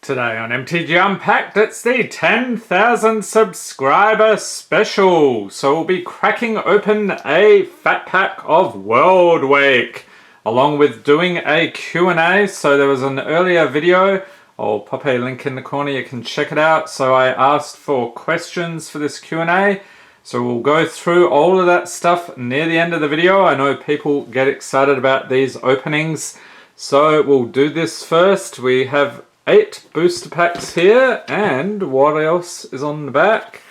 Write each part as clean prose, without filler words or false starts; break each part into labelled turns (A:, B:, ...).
A: Today on MTG Unpacked, it's the 10,000 subscriber special. So we'll be cracking open a fat pack of Worldwake, along with doing a Q&A. So there was an earlier video, I'll pop a link in the corner, you can check it out. So I asked for questions for this Q&A. So we'll go through all of that stuff near the end of the video. I know people get excited about these openings. So we'll do this first. We have 8 booster packs here, and what else is on the back?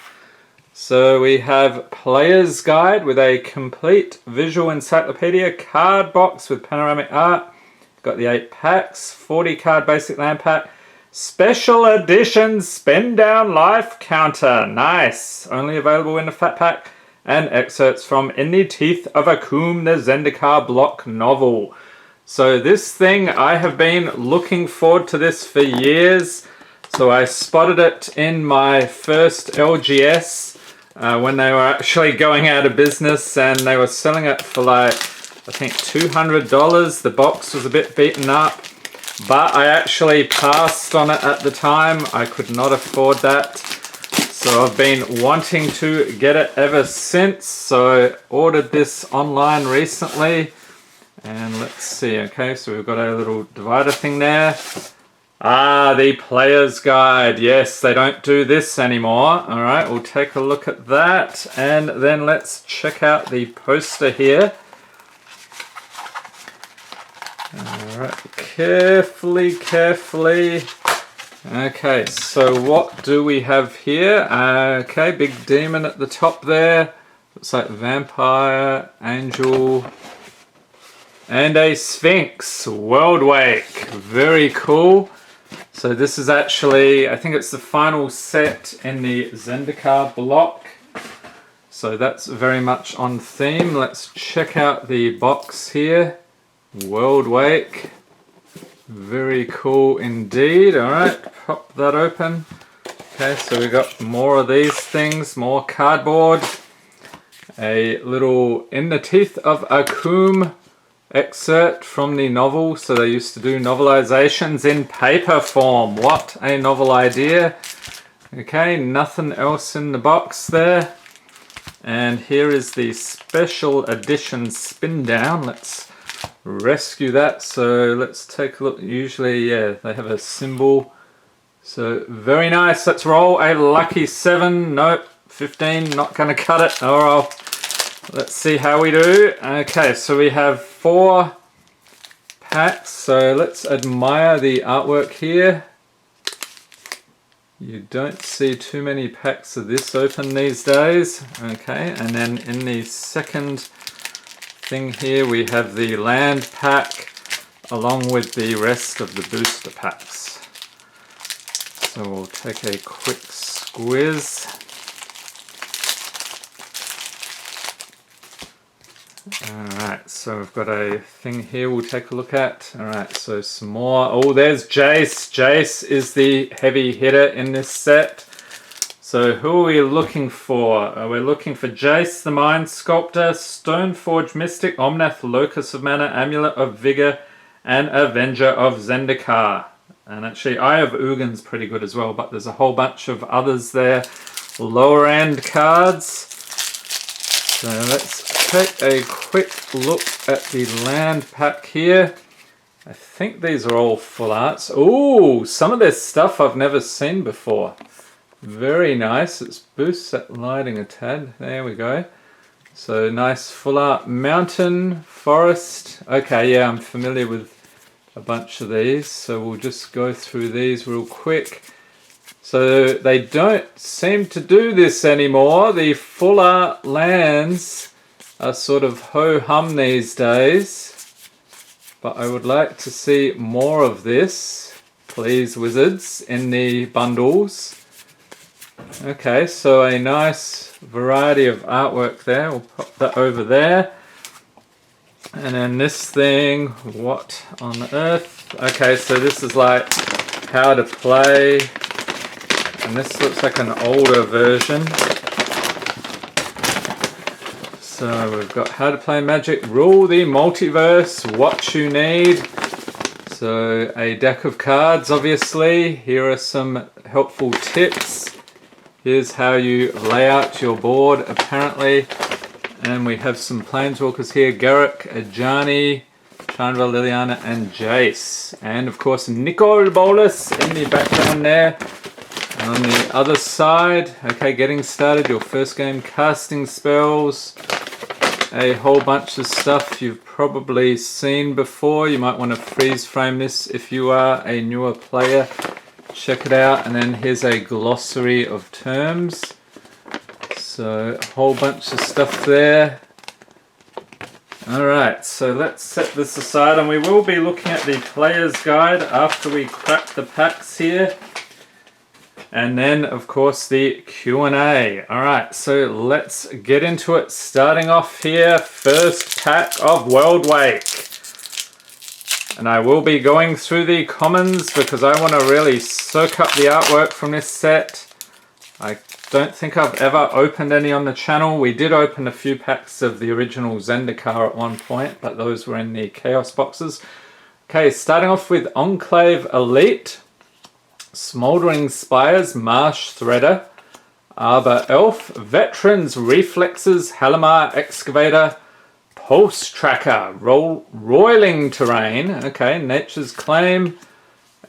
A: So we have Player's Guide with a complete visual encyclopedia, card box with panoramic art, got the 8 packs, 40 card basic land pack, special edition spin down life counter, nice, only available in the fat pack, and excerpts from In the Teeth of Akum, the Zendikar block novel. So this thing, I have been looking forward to this for years. So I spotted it in my first LGS when they were actually going out of business, and they were selling it for like, I think $200. The box was a bit beaten up, but I actually passed on it at the time. I could not afford that. So I've been wanting to get it ever since. So I ordered this online recently. And let's see, okay, so we've got a little divider thing there. Ah, the Player's Guide. Yes, they don't do this anymore. All right, we'll take a look at that. And then let's check out the poster here. All right, carefully. Okay, so what do we have here? Okay, big demon at the top there. Looks like vampire, angel, and a Sphinx. Worldwake, very cool. So this is actually, I think it's the final set in the Zendikar block. So that's very much on theme. Let's check out the box here. Worldwake, very cool indeed. All right, pop that open. Okay, so we got more of these things, more cardboard. A little In the Teeth of Akum excerpt from the novel. So they used to do novelizations in paper form. What a novel idea. Okay, nothing else in the box there. And here is the special edition spin down. Let's rescue that. So let's take a look. Usually, yeah, they have a symbol. So very nice. Let's roll a lucky 7. Nope, 15, not gonna cut it. All right. Let's see how we do. Okay, so we have 4 packs. So let's admire the artwork here. You don't see too many packs of this open these days. Okay, and then in the second thing here, we have the land pack along with the rest of the booster packs. So we'll take a quick squiz. Alright, so we've got a thing here we'll take a look at. Alright, so some more. Oh, there's Jace. Jace is the heavy hitter in this set. So who are we looking for? We're looking for Jace the Mind Sculptor, Stoneforge Mystic, Omnath Locus of Mana, Amulet of Vigor, and Avenger of Zendikar. And actually, Eye of Ugin's pretty good as well, but there's a whole bunch of others there. Lower end cards. So let's take a quick look at the land pack here. I think these are all full arts. Oh, some of this stuff I've never seen before. Very nice. Let's boost that lighting a tad. There we go. So nice full art mountain, forest. Okay, yeah, I'm familiar with a bunch of these. So we'll just go through these real quick. So they don't seem to do this anymore. The full art lands are sort of ho-hum these days. But I would like to see more of this, please, Wizards, in the bundles. Okay, so a nice variety of artwork there. We'll pop that over there. And then this thing, what on earth? Okay, so this is like how to play. And this looks like an older version. So we've got how to play Magic, rule the multiverse, what you need. So So a deck of cards, obviously. Here are some helpful tips. Here's how you lay out your board, apparently. And we have some Planeswalkers here. Garruk, Ajani, Chandra, Liliana, and Jace. And of course, Nicol Bolas in the background there. And on the other side, okay, getting started, your first game, casting spells. A whole bunch of stuff you've probably seen before. You might want to freeze frame this if you are a newer player. Check it out. And then here's a glossary of terms. So a whole bunch of stuff there. Alright, so let's set this aside, and we will be looking at the player's guide after we crack the packs here. And then, of course, the Q&A. Alright, so let's get into it. Starting off here, first pack of Worldwake. And I will be going through the commons because I want to really soak up the artwork from this set. I don't think I've ever opened any on the channel. We did open a few packs of the original Zendikar at one point, but those were in the Chaos boxes. Okay, starting off with Enclave Elite. Smoldering Spires, Marsh Threader, Arbor Elf, Veterans, Reflexes, Halimar Excavator, Pulse Tracker, Roiling Terrain, okay, Nature's Claim,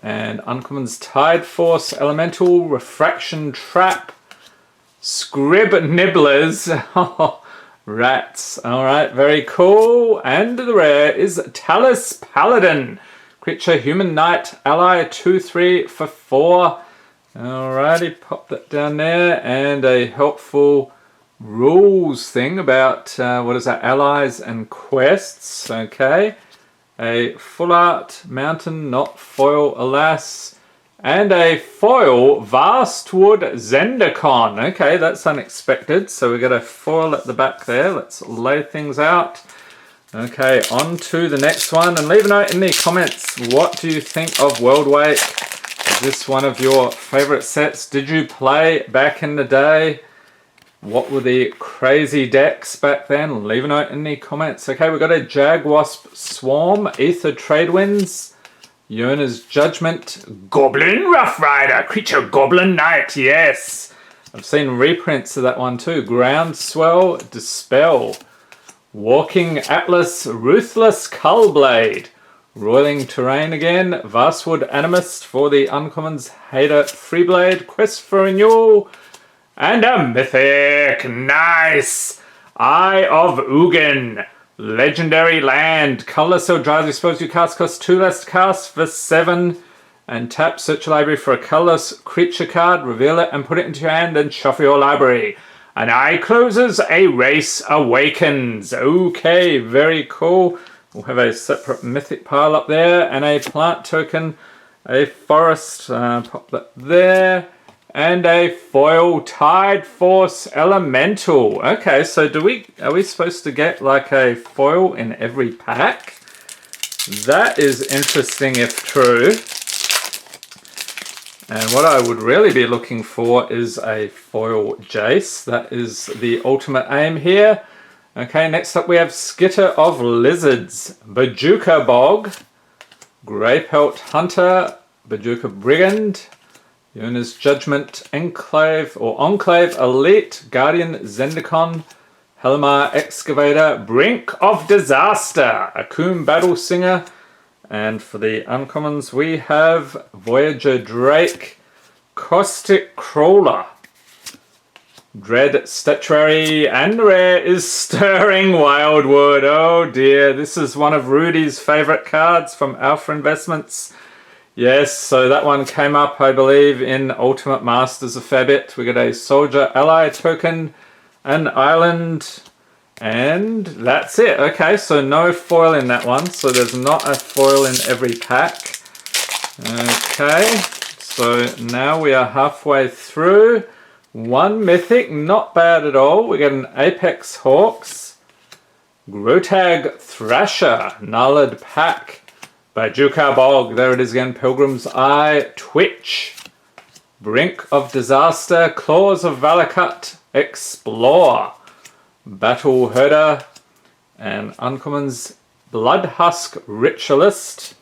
A: and Uncommon's Tide Force, Elemental, Refraction Trap, Scrib Nibblers, Rats, alright, very cool, and the rare is Talus Paladin. Creature, Human Knight, Ally, 2/3 for 4. Alrighty, pop that down there. And a helpful rules thing about, what is that, allies and quests. Okay. A full art mountain, not foil, alas. And a foil, Vastwood Zendikar. Okay, that's unexpected. So we got a foil at the back there. Let's lay things out. Okay, on to the next one, and leave a note in the comments. What do you think of Worldwake? Is this one of your favorite sets? Did you play back in the day? What were the crazy decks back then? Leave a note in the comments. Okay, we've got a Jagwasp Swarm, Aether Tradewinds, Yona's Judgment, Goblin Rough Rider, Creature Goblin Knight, yes. I've seen reprints of that one too. Groundswell, Dispel. Walking Atlas, Ruthless Cullblade, Roiling Terrain again, Vastwood Animist for the Uncommons, Hader Freeblade, Quest for Renewal, and a Mythic, nice! Eye of Ugin, Legendary Land, colorless or drowsy spells you cast cost 2 less to cast for 7, and tap, search your library for a colorless creature card, reveal it and put it into your hand, and shuffle your library. An eye closes, a race awakens. Okay, very cool. We'll have a separate mythic pile up there, and a plant token, a forest, pop that there, and a foil Tide Force Elemental. Okay, so are we supposed to get like a foil in every pack? That is interesting if true. And what I would really be looking for is a foil Jace. That is the ultimate aim here. Okay, next up we have Skitter of Lizards, Bajuka Bog, Greypelt Hunter, Bajuka Brigand, Yona's Judgment, Enclave Elite, Guardian Zendikar, Halimar Excavator, Brink of Disaster, Akoum Battle Singer, and for the uncommons we have Voyager Drake, Caustic Crawler, Dread Statuary, and the rare is Stirring Wildwood. Oh dear, this is one of Rudy's favourite cards from Alpha Investments. Yes, so that one came up, I believe, in Ultimate Masters a fair bit. We got a Soldier Ally token, an island, and that's it. Okay, so no foil in that one, so there's not a foil in every pack. Okay, so now we are halfway through. One mythic, not bad at all. We get an Apex Hawks, Grotag Thrasher, Nullard Pack, Bajuka Bog, there it is again, Pilgrim's Eye, Twitch, Brink of Disaster, Claws of Valakut, Explore, Battle Herder, and Uncommon's Bloodhusk Ritualist,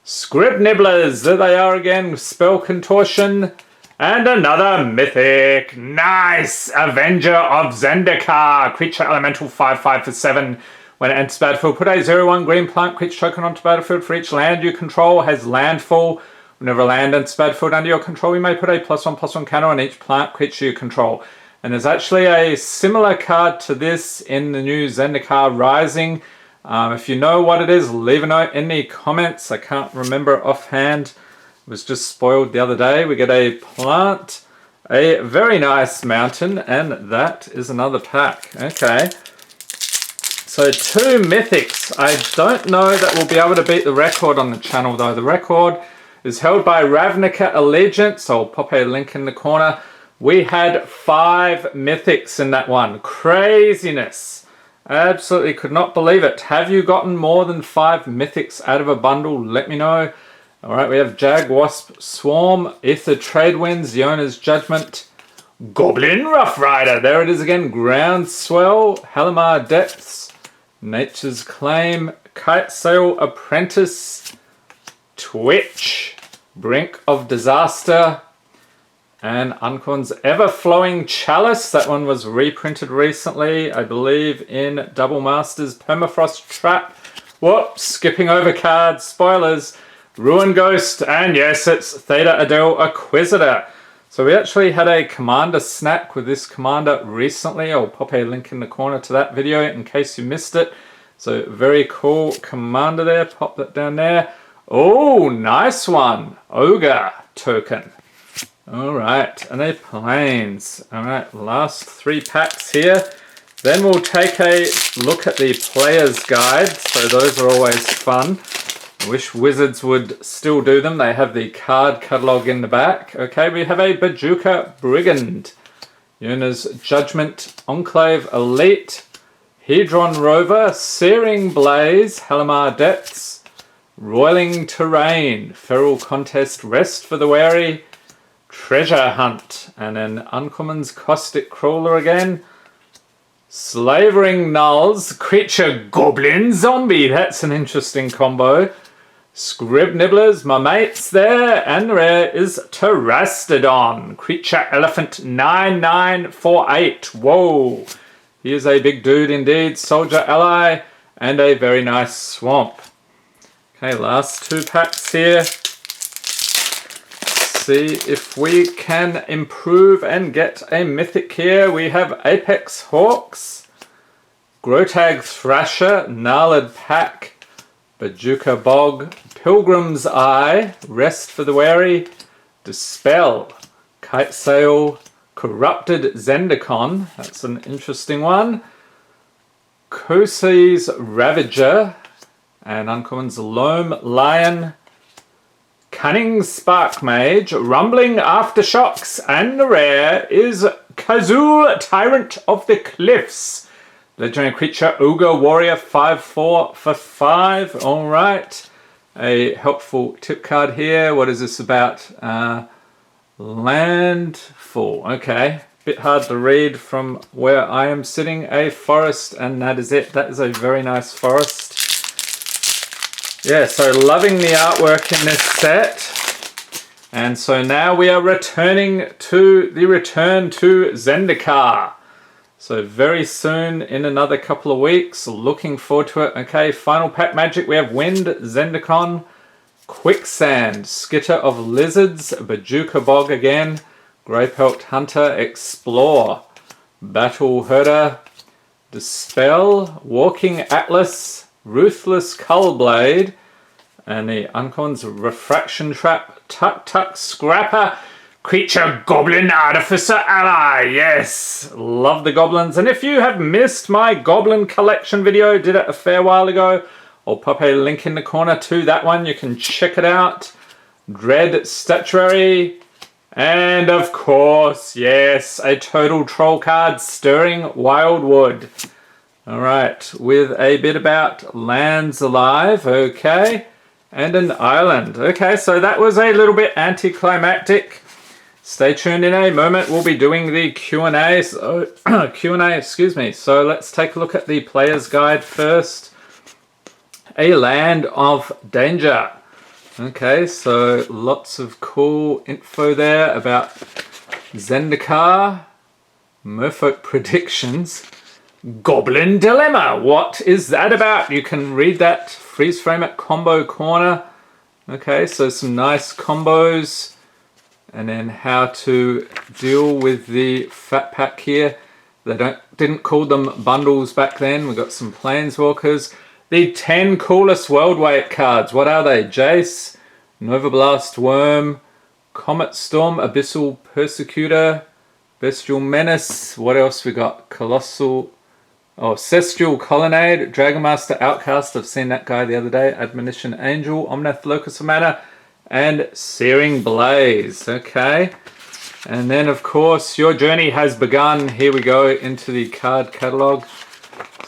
A: Scrib Nibblers, there they are again, Spell Contortion, and another Mythic. Nice! Avenger of Zendikar, creature elemental 5/5 for 7. When it enters battlefield, put a 0/1 green plant creature token onto battlefield. For each land you control has landfall. Whenever a land enters battlefield under your control, you may put a +1/+1 counter on each plant creature you control. And there's actually a similar card to this in the new Zendikar Rising. If you know what it is, leave a note in the comments. I can't remember offhand. It was just spoiled the other day. We get a plant, a very nice mountain, and that is another pack. Okay. So 2 mythics. I don't know that we'll be able to beat the record on the channel though. The record is held by Ravnica Allegiance. So I'll pop a link in the corner. We had 5 mythics in that one. Craziness. Absolutely could not believe it. Have you gotten more than 5 mythics out of a bundle? Let me know. Alright, we have Jag, Wasp, Swarm, Ether Tradewinds, Yona's Judgment, Goblin Rough Rider. There it is again. Groundswell, Halimar Depths, Nature's Claim, Kite Sail Apprentice, Twitch, Brink of Disaster, and Uncommons Ever-Flowing Chalice. That one was reprinted recently, I believe, in Double Masters Permafrost Trap. Whoops, skipping over cards. Spoilers. Ruin Ghost, and yes, it's Theta Adel Acquisitor. So we actually had a commander snack with this commander recently. I'll pop a link in the corner to that video in case you missed it. So very cool commander there. Pop that down there. Oh, nice one. Ogre token. Alright, and a planes. Alright, last 3 packs here. Then we'll take a look at the player's guide. So those are always fun. I wish Wizards would still do them. They have the card catalogue in the back. Okay, we have a Bajuka Brigand, Yona's Judgment, Enclave Elite, Hedron Rover, Searing Blaze, Halimar Depths, Roiling Terrain, Feral Contest, Rest for the Wary, Treasure Hunt, and then Uncommon's Caustic Crawler again, Slavering Nulls, Creature Goblin Zombie, that's an interesting combo, Scrib Nibblers, my mates there, and the rare is Terrastodon, Creature Elephant 9948, whoa, he is a big dude indeed, Soldier Ally, and a very nice Swamp. Okay, last 2 packs here. See if we can improve and get a mythic here. We have Apex Hawks, Grotag Thrasher, Gnarled Pack, Bajuka Bog, Pilgrim's Eye, Rest for the Wary, Dispel, Kite Sail, Corrupted Zendikon, that's an interesting one, Kosi's Ravager, and Uncommon's Loam Lion, Cunning Spark Mage, Rumbling Aftershocks, and the rare is Kazul, Tyrant of the Cliffs. Legendary creature, Ogre Warrior, 5/4 for 5. Alright. A helpful tip card here. What is this about? Landfall. Okay. Bit hard to read from where I am sitting. A forest, and that is it. That is a very nice forest. Yeah, so loving the artwork in this set. And so now we are returning to the Return to Zendikar. So very soon, in another couple of weeks, looking forward to it. Okay, final pack magic, we have Wind, Zendikon, Quicksand, Skitter of Lizards, Bajuka Bog again, Greypelt Hunter, Explore, Battle Herder, Dispel, Walking Atlas, Ruthless Cullblade, and the Uncommon's Refraction Trap, Tuk Tuk Scrapper, Creature Goblin Artificer Ally. Yes, love the goblins. And if you have missed my Goblin collection video, did it a fair while ago, I'll pop a link in the corner to that one. You can check it out. Dread Statuary. And of course, yes, a Total Troll card, Stirring Wildwood. Alright, with a bit about Lands Alive, okay, and an island. Okay, so that was a little bit anticlimactic. Stay tuned, in a moment we'll be doing the Q&A, excuse me. So let's take a look at the player's guide first. A Land of Danger. Okay, so lots of cool info there about Zendikar, Merfolk predictions, Goblin Dilemma. What is that about? You can read that, freeze frame it, combo corner. Okay, so some nice combos, and then how to deal with the fat pack here. They didn't call them bundles back then. We got some Planeswalkers. The 10 coolest Worldwake cards. What are they? Jace, Novablast Worm, Comet Storm, Abyssal Persecutor, Bestial Menace. What else we got? Colossal... Oh, Celestial Colonnade, Dragonmaster Outcast. I've seen that guy the other day. Admonition Angel, Omnath Locus of Mana, and Searing Blaze. Okay. And then, of course, your journey has begun. Here we go into the card catalogue.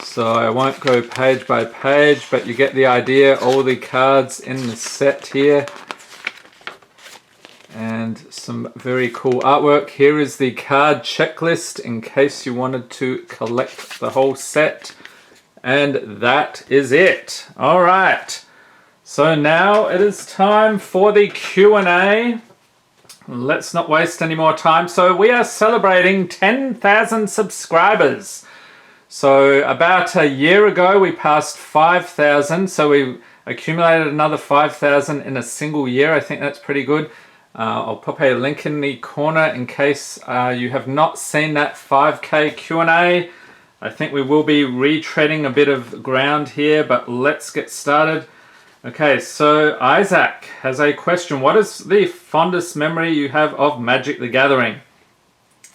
A: So I won't go page by page, but you get the idea. All the cards in the set here. And some very cool artwork. Here is the card checklist in case you wanted to collect the whole set. And that is it. All right. So now it is time for the Q&A. Let's not waste any more time. So we are celebrating 10,000 subscribers. So about a year ago, we passed 5,000. So we accumulated another 5,000 in a single year. I think that's pretty good. I'll pop a link in the corner in case you have not seen that 5K Q&A. I think we will be retreading a bit of ground here, but let's get started. Okay, so Isaac has a question. What is the fondest memory you have of Magic the Gathering?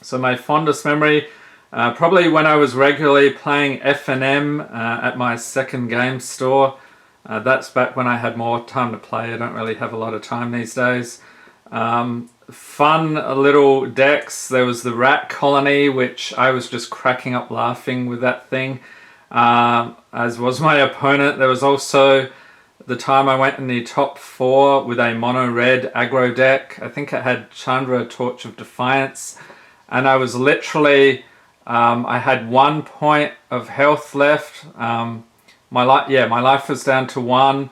A: So my fondest memory, probably when I was regularly playing F&M at my second game store. That's back when I had more time to play. I don't really have a lot of time these days. Fun little decks. There was the Rat Colony, which I was just cracking up laughing with that thing, as was my opponent. There was also the time I went in the top 4 with a mono red aggro deck. I think it had Chandra, Torch of Defiance, and I was literally I had 1 point of health left. My life was down to 1.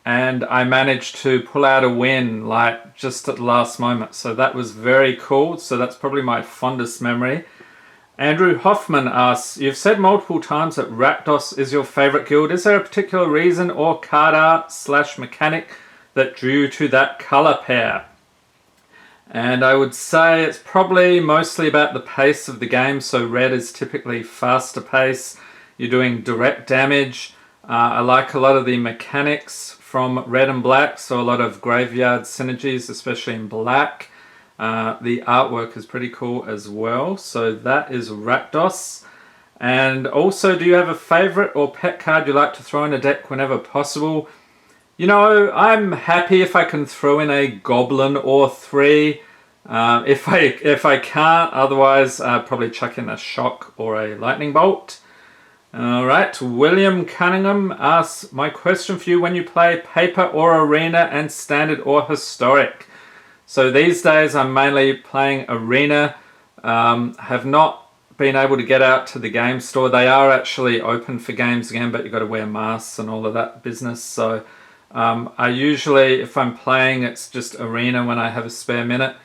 A: And I managed to pull out a win, like, just at the last moment. So that was very cool. So that's probably my fondest memory. Andrew Hoffman asks, you've said multiple times that Rakdos is your favorite guild. Is there a particular reason or card art / mechanic that drew you to that color pair? And I would say it's probably mostly about the pace of the game. So red is typically faster pace. You're doing direct damage. I like a lot of the mechanics from red and black, so a lot of graveyard synergies, especially in black. The artwork is pretty cool as well. So that is Rakdos. And also, do you have a favorite or pet card you like to throw in a deck whenever possible? You know, I'm happy if I can throw in a Goblin or 3. If I can't, otherwise I'd probably chuck in a Shock or a Lightning Bolt. Alright, William Cunningham asks, my question for you, when you play paper or arena and standard or historic? So these days I'm mainly playing arena. Have not been able to get out to the game store. They are actually open for games again, but you've got to wear masks and all of that business. So I usually, if I'm playing, it's just arena when I have a spare minute.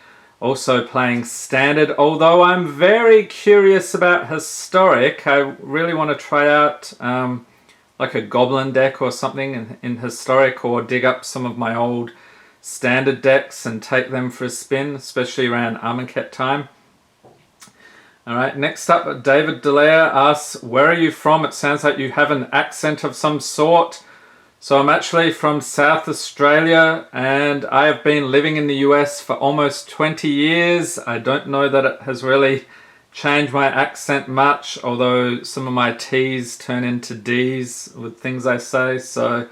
A: Also playing standard, although I'm very curious about historic. I really want to try out like a Goblin deck or something in historic, or dig up some of my old standard decks and take them for a spin, especially around Armaket time. Alright, next up, David Delaire asks, where are you from? It sounds like you have an accent of some sort. So I'm actually from South Australia, and I have been living in the US for almost 20 years. I don't know that it has really changed my accent much, although some of my T's turn into D's with things I say. So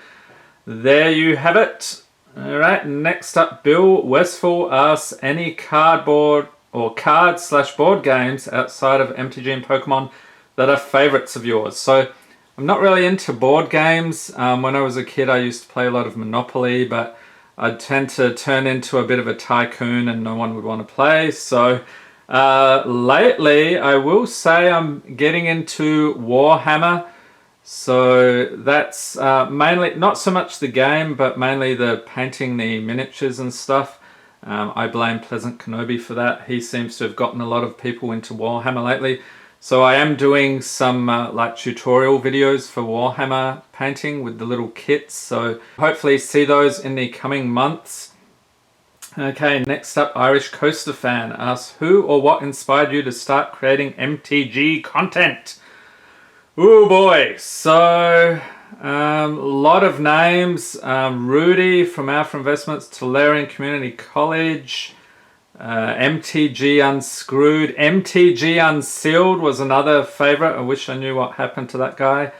A: there you have it. All right, next up, Bill Westfall asks, any cardboard or card/board games outside of MTG and Pokemon that are favorites of yours? So I'm not really into board games. When I was a kid, I used to play a lot of Monopoly, but I'd tend to turn into a bit of a tycoon and no one would want to play. So lately, I will say I'm getting into Warhammer. So that's mainly, not so much the game, but mainly the painting the miniatures and stuff. I blame Pleasant Kenobi for that. He seems to have gotten a lot of people into Warhammer lately. So I am doing some like tutorial videos for Warhammer painting with the little kits. So hopefully see those in the coming months. Okay, next up, Irish Coaster Fan asks, who or what inspired you to start creating MTG content? Oh boy, so a lot of names. Rudy from Alpha Investments, Tolarian Community College, MTG Unscrewed, MTG Unsealed was another favorite. I wish I knew what happened to that guy.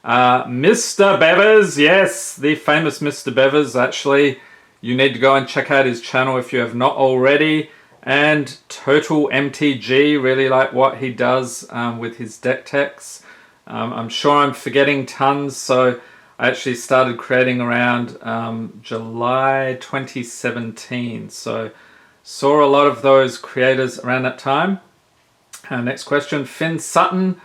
A: Mr. Bevers, yes, the famous Mr. Bevers. Actually, you need to go and check out his channel if you have not already. And Total MTG, really like what he does with his deck techs. I'm sure I'm forgetting tons, so I actually started creating around July 2017. So saw a lot of those creators around that time. Next question, Finn Sutton.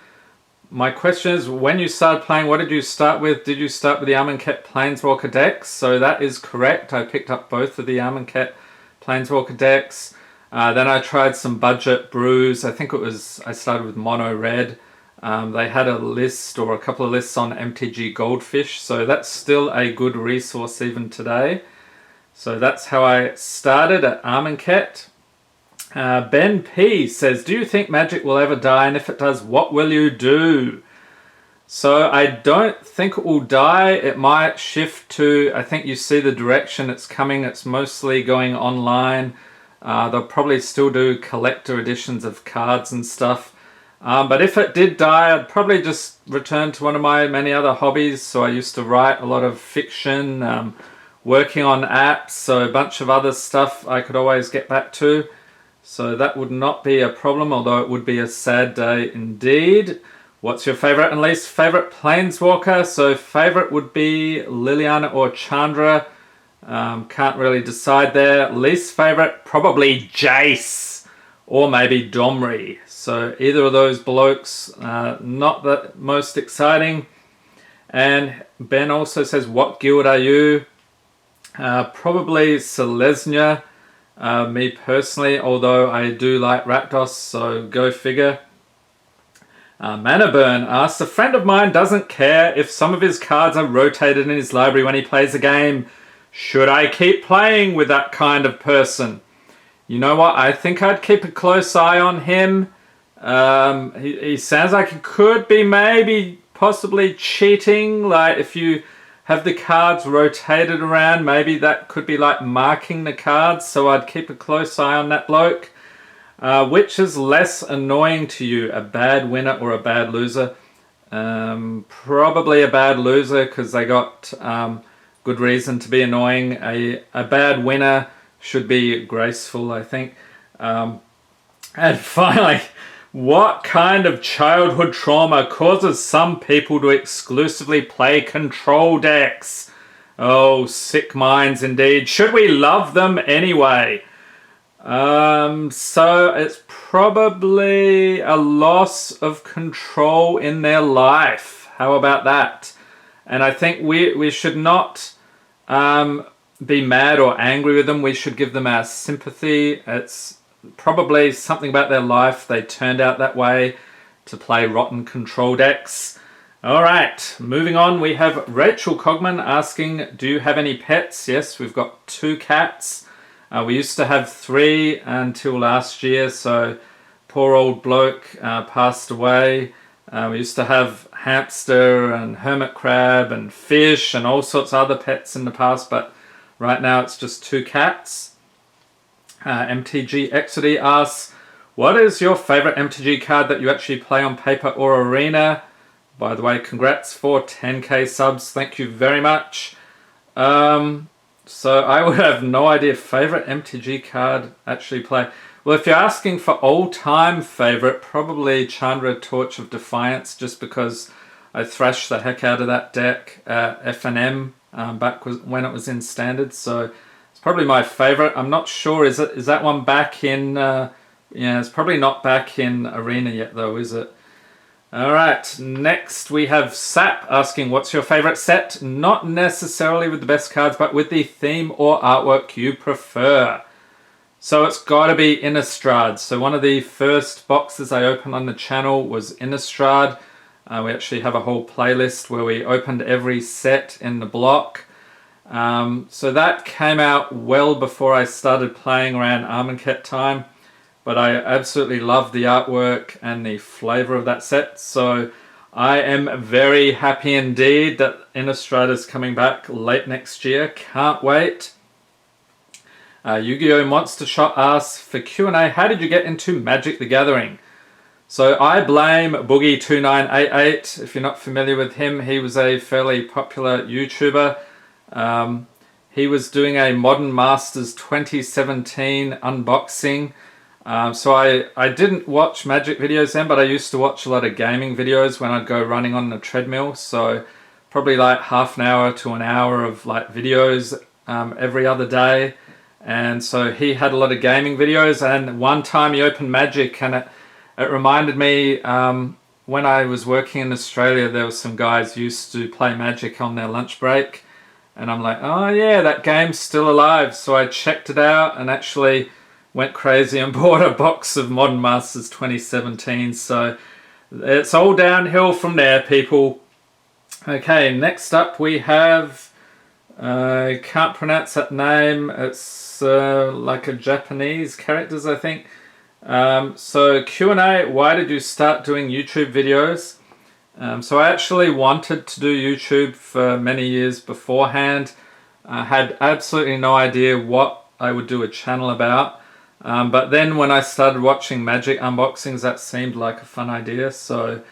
A: My question is, when you started playing, what did you start with? Did you start with the Amonkhet Planeswalker decks? So that is correct. I picked up both of the Amonkhet Planeswalker decks. Then I tried some budget brews. I think I started with Mono Red. They had a list or a couple of lists on MTG Goldfish. So that's still a good resource even today. So that's how I started at Amonkhet. Ben P says, do you think Magic will ever die? And if it does, what will you do? So I don't think it will die. It might shift to, I think you see the direction it's coming. It's mostly going online. They'll probably still do collector editions of cards and stuff. But if it did die, I'd probably just return to one of my many other hobbies. So I used to write a lot of fiction, working on apps, so a bunch of other stuff I could always get back to. So that would not be a problem, although it would be a sad day indeed. What's your favorite and least favorite Planeswalker? So favorite would be Liliana or Chandra. Can't really decide there. Least favorite, probably Jace or maybe Domri. So either of those blokes, not the most exciting. And Ben also says, what guild are you? Probably Selesnya. Me personally, although I do like Rakdos, so go figure. Manaburn asks, a friend of mine doesn't care if some of his cards are rotated in his library when he plays a game. Should I keep playing with that kind of person? You know what, I think I'd keep a close eye on him. He sounds like he could be maybe possibly cheating, like if you have the cards rotated around, maybe that could be like marking the cards, so I'd keep a close eye on that bloke. Which is less annoying to you, a bad winner or a bad loser? Probably a bad loser, because they got good reason to be annoying. A bad winner should be graceful, I think. And finally, what kind of childhood trauma causes some people to exclusively play control decks? Oh, sick minds indeed. Should we love them anyway? So it's probably a loss of control in their life. How about that? And I think we should not be mad or angry with them. We should give them our sympathy. It's probably something about their life. They turned out that way to play rotten control decks. All right, moving on. We have Rachel Cogman asking, do you have any pets? Yes, we've got 2 cats. We used to have 3 until last year, so poor old bloke passed away. We used to have hamster and hermit crab and fish and all sorts of other pets in the past, but right now it's just 2 cats. MTG Exody asks, what is your favorite MTG card that you actually play on paper or arena? By the way, congrats for 10k subs. Thank you very much. So I would have no idea. Favorite MTG card actually play. Well, if you're asking for all-time favorite, probably Chandra Torch of Defiance, just because I thrashed the heck out of that deck at FNM back when it was in Standard. So it's probably my favorite. I'm not sure. Is that one back in? Yeah, it's probably not back in Arena yet, though, is it? Alright, next we have Sap asking, what's your favourite set? Not necessarily with the best cards, but with the theme or artwork you prefer. So it's got to be Innistrad. So one of the first boxes I opened on the channel was Innistrad. We actually have a whole playlist where we opened every set in the block. So that came out well before I started playing around Armankhet time. But I absolutely love the artwork and the flavour of that set. So I am very happy indeed that Innistrad is coming back late next year. Can't wait. Yu-Gi-Oh! Monster Shot asks, for Q&A, how did you get into Magic the Gathering? So I blame Boogie2988. If you're not familiar with him, he was a fairly popular YouTuber. He was doing a Modern Masters 2017 unboxing. So I didn't watch Magic videos then, but I used to watch a lot of gaming videos when I'd go running on the treadmill. So probably like half an hour to an hour of like videos every other day. And so he had a lot of gaming videos, and one time he opened Magic, and it reminded me when I was working in Australia, there were some guys who used to play Magic on their lunch break. And I'm like, oh yeah, that game's still alive. So I checked it out and actually went crazy and bought a box of Modern Masters 2017. So it's all downhill from there, people. Okay, next up we have, I can't pronounce that name. It's like a Japanese characters, I think. So Q&A, why did you start doing YouTube videos? So I actually wanted to do YouTube for many years beforehand. I had absolutely no idea what I would do a channel about. But then when I started watching Magic unboxings, that seemed like a fun idea. So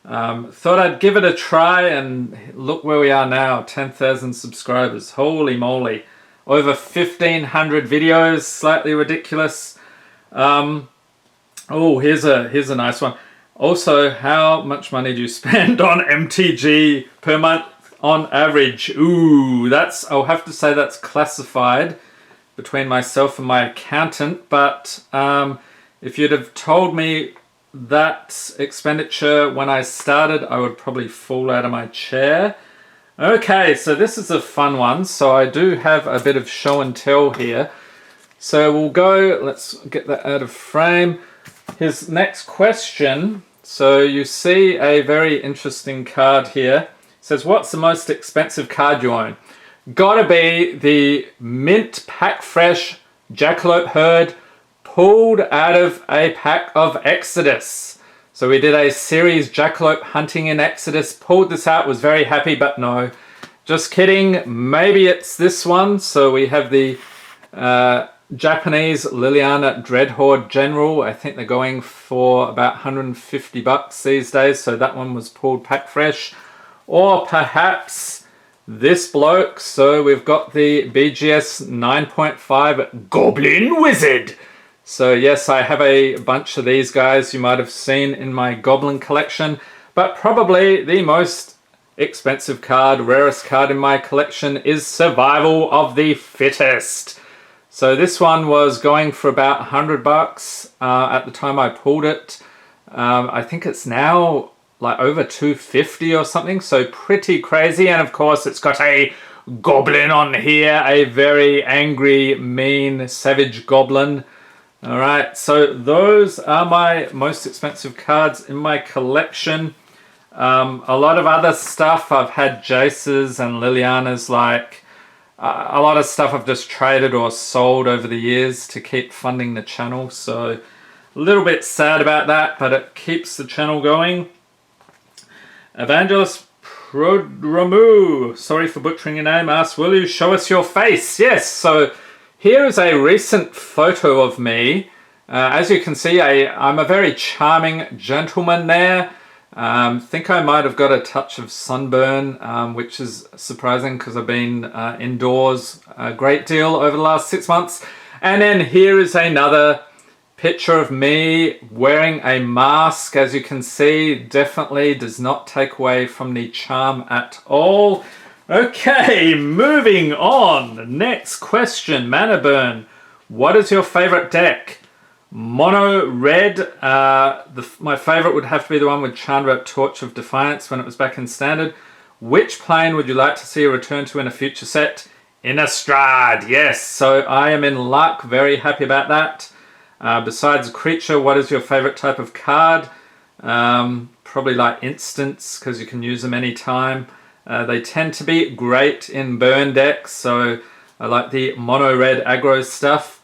A: thought I'd give it a try, and look where we are now, 10,000 subscribers. Holy moly. Over 1,500 videos, slightly ridiculous. Oh, here's a nice one. Also, how much money do you spend on MTG per month on average? Ooh, I'll have to say that's classified between myself and my accountant, but if you'd have told me that expenditure when I started, I would probably fall out of my chair. Okay, so this is a fun one. So I do have a bit of show and tell here. So we'll go, let's get that out of frame. His next question. So you see a very interesting card here. It says, what's the most expensive card you own? Gotta be the Mint Pack Fresh Jackalope Herd pulled out of a pack of Exodus. So we did a series Jackalope hunting in Exodus, pulled this out, was very happy, but no, just kidding. Maybe it's this one. So we have the Japanese Liliana Dreadhorde General. I think they're going for about 150 bucks these days. So that one was pulled pack fresh. Or perhaps this bloke. So we've got the BGS 9.5 Goblin Wizard. So yes, I have a bunch of these guys you might have seen in my Goblin collection, but probably the most expensive card, rarest card in my collection is Survival of the Fittest. So this one was going for about 100 bucks at the time I pulled it. I think it's now like over 250 or something, so pretty crazy. And of course it's got a goblin on here, a very angry, mean, savage goblin. Alright, so those are my most expensive cards in my collection. A lot of other stuff, I've had Jace's and Liliana's, like a lot of stuff I've just traded or sold over the years to keep funding the channel. So a little bit sad about that, but it keeps the channel going. Evangelist Prodromu, sorry for butchering your name, asks, will you show us your face? Yes, so here is a recent photo of me. As you can see, I'm a very charming gentleman there. Think I might have got a touch of sunburn, which is surprising because I've been indoors a great deal over the last 6 months. And then here is another picture of me wearing a mask. As you can see, definitely does not take away from the charm at all. Okay, moving on. Next question, Mana Burn. What is your favorite deck? Mono red, my favourite would have to be the one with Chandra Torch of Defiance when it was back in Standard. Which plane would you like to see a return to in a future set? Innistrad, yes. So I am in luck, very happy about that. Besides creature, what is your favourite type of card? Probably like instants, because you can use them anytime. They tend to be great in burn decks, so I like the mono red aggro stuff.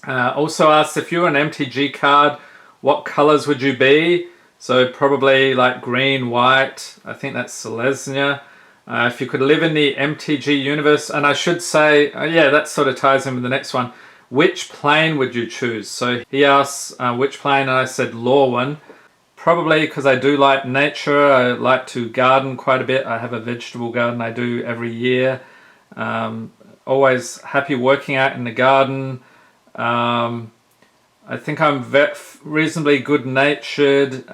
A: Also asked, if you were an MTG card, what colours would you be? So probably like green, white. I think that's Selesnya. If you could live in the MTG universe, and I should say, yeah, that sort of ties in with the next one. Which plane would you choose? So he asks which plane, and I said Lorwyn. Probably because I do like nature. I like to garden quite a bit. I have a vegetable garden I do every year. Always happy working out in the garden. I think I'm reasonably good-natured,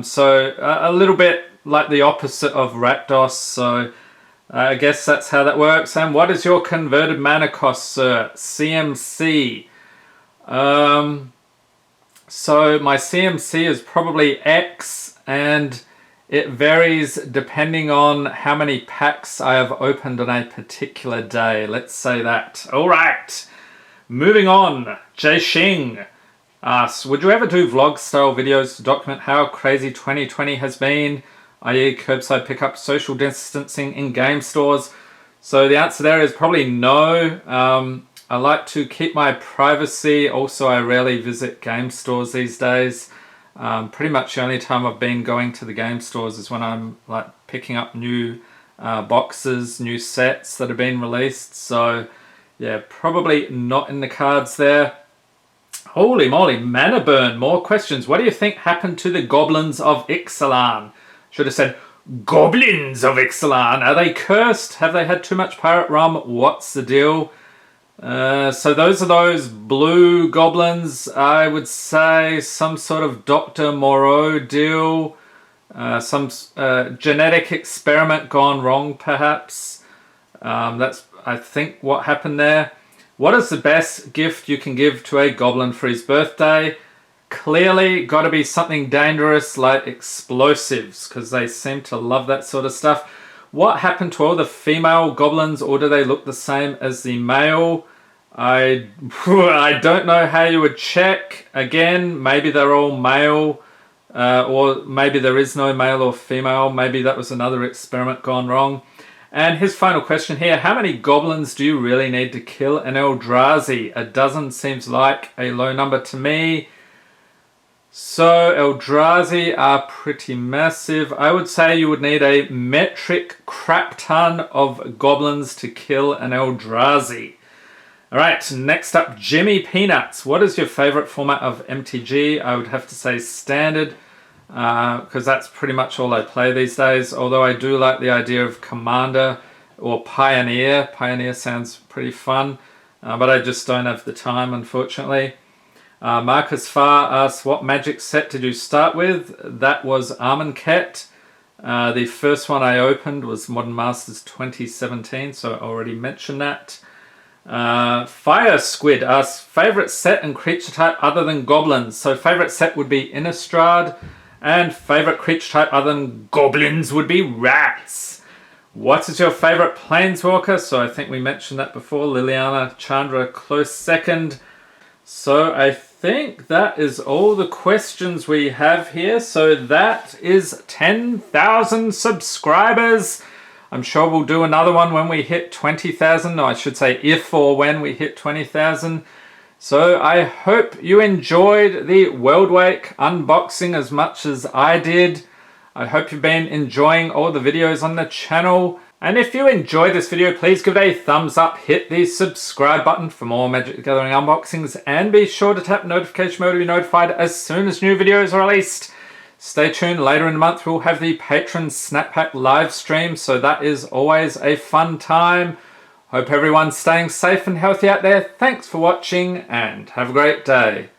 A: so a little bit like the opposite of Rakdos, so I guess that's how that works. And what is your converted mana cost, sir? CMC. So my CMC is probably X, and it varies depending on how many packs I have opened on a particular day. Let's say that. All right. Moving on, Jay Xing asks, would you ever do vlog-style videos to document how crazy 2020 has been, i.e. curbside pickup, social distancing in game stores? So the answer there is probably no. I like to keep my privacy. Also, I rarely visit game stores these days. Pretty much the only time I've been going to the game stores is when I'm like picking up new boxes, new sets that have been released. So yeah, probably not in the cards there. Holy moly, mana burn, more questions. What do you think happened to the Goblins of Ixalan? Should have said Goblins of Ixalan. Are they cursed? Have they had too much pirate rum? What's the deal? So those are those blue goblins. I would say some sort of Dr. Moreau deal. Some genetic experiment gone wrong, perhaps. That's, I think, what happened there. What is the best gift you can give to a goblin for his birthday? Clearly got to be something dangerous like explosives, because they seem to love that sort of stuff. What happened to all the female goblins, or do they look the same as the male? I don't know how you would check. Again, maybe they're all male, or maybe there is no male or female. Maybe that was another experiment gone wrong. And his final question here, how many goblins do you really need to kill an Eldrazi? A dozen seems like a low number to me. So Eldrazi are pretty massive. I would say you would need a metric crap ton of goblins to kill an Eldrazi. Alright, next up, Jimmy Peanuts. What is your favourite format of MTG? I would have to say Standard, because that's pretty much all I play these days. Although I do like the idea of Commander or Pioneer. Pioneer sounds pretty fun, but I just don't have the time, unfortunately. Marcus Farr asks, what Magic set did you start with? That was Amonkhet. The first one I opened was Modern Masters 2017, so I already mentioned that. Fire Squid asks, favourite set and creature type other than goblins? So favourite set would be Innistrad, and favourite creature type other than goblins would be rats. What is your favourite Planeswalker? So I think we mentioned that before. Liliana Chandra, close second. So I think that is all the questions we have here. So that is 10,000 subscribers. I'm sure we'll do another one when we hit 20,000. No, I should say if or when we hit 20,000. So I hope you enjoyed the Worldwake unboxing as much as I did. I hope you've been enjoying all the videos on the channel. And if you enjoyed this video, please give it a thumbs up, hit the subscribe button for more Magic the Gathering unboxings, and be sure to tap notification mode to be notified as soon as new videos are released. Stay tuned, later in the month we'll have the Patron Snapback live stream, so that is always a fun time. Hope everyone's staying safe and healthy out there. Thanks for watching and have a great day.